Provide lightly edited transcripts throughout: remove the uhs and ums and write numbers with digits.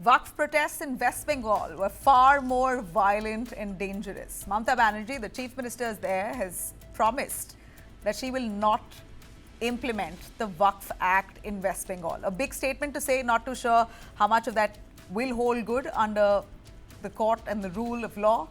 Waqf protests in West Bengal were far more violent and dangerous. Mamata Banerjee, the chief minister there, has promised that she will not implement the Waqf Act in West Bengal. A big statement to say, not too sure how much of that will hold good under the court and the rule of law.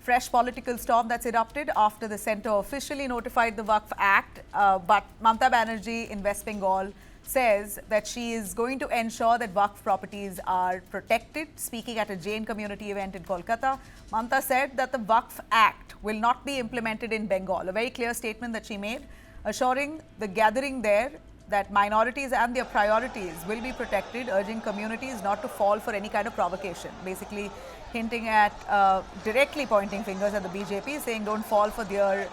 Fresh political storm that's erupted after the centre officially notified the Waqf Act. But Mamata Banerjee in West Bengal says that she is going to ensure that Waqf properties are protected. Speaking at a Jain community event in Kolkata, Mamata said that the Waqf Act will not be implemented in Bengal. A very clear statement that she made, assuring the gathering there that minorities and their priorities will be protected, urging communities not to fall for any kind of provocation. Basically hinting at, directly pointing fingers at the BJP, saying don't fall for their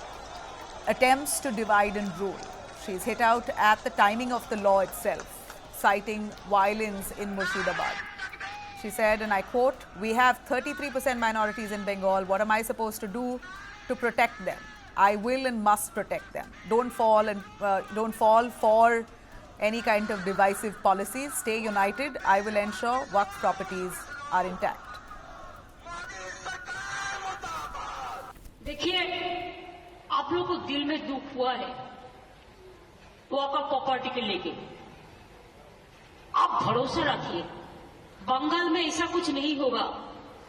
attempts to divide and rule. She's hit out at the timing of the law itself, citing violence in Murshidabad. She said, and I quote, "We have 33% minorities in Bengal. What am I supposed to do to protect them? I will and must protect them. Don't fall for any kind of divisive policies. Stay united. I will ensure Waqf properties are intact." देखिए, आप लोगों को दिल में दुख हुआ है वक़्फ property के लेके। आप भरोसा रखिए, बंगाल में ऐसा कुछ नहीं होगा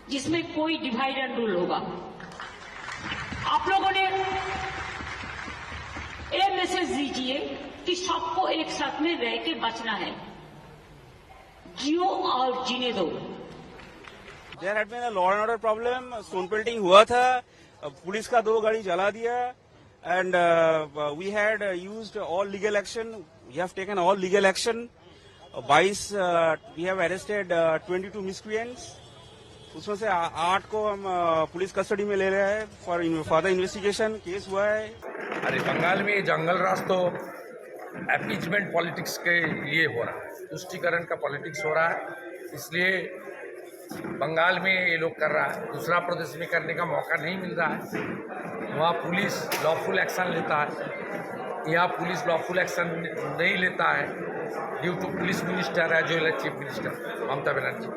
जिसमें कोई डिवाइड एंड रूल होगा। आप लोगों ने ये मैसेज दीजिए कि सबको एक साथ में रह के बचना है, जियो और जीने दो। There had been a law and order problem. Stone pelting हुआ था, पुलिस का 2 गाड़ी जला दिया, and we had used all legal action. We have taken all legal action. 22 we have arrested 22 miscreants. उसमें से 8 को हम पुलिस कस्टडी में ले रहे हैं फॉर फर्दर इन्वेस्टिगेशन। केस हुआ है। अरे बंगाल में जंगल राज तो अपीजमेंट पॉलिटिक्स के लिए हो रहा है, तुष्टीकरण का पॉलिटिक्स हो रहा है, इसलिए बंगाल में ये लोग कर रहा है। दूसरा प्रदेश में करने का मौका नहीं मिल रहा है, वहाँ पुलिस लॉफुल एक्शन लेता है, यहाँ पुलिस लॉफुल एक्शन नहीं लेता है ड्यू टू पुलिस मिनिस्टर है जो चीफ मिनिस्टर ममता बनर्जी।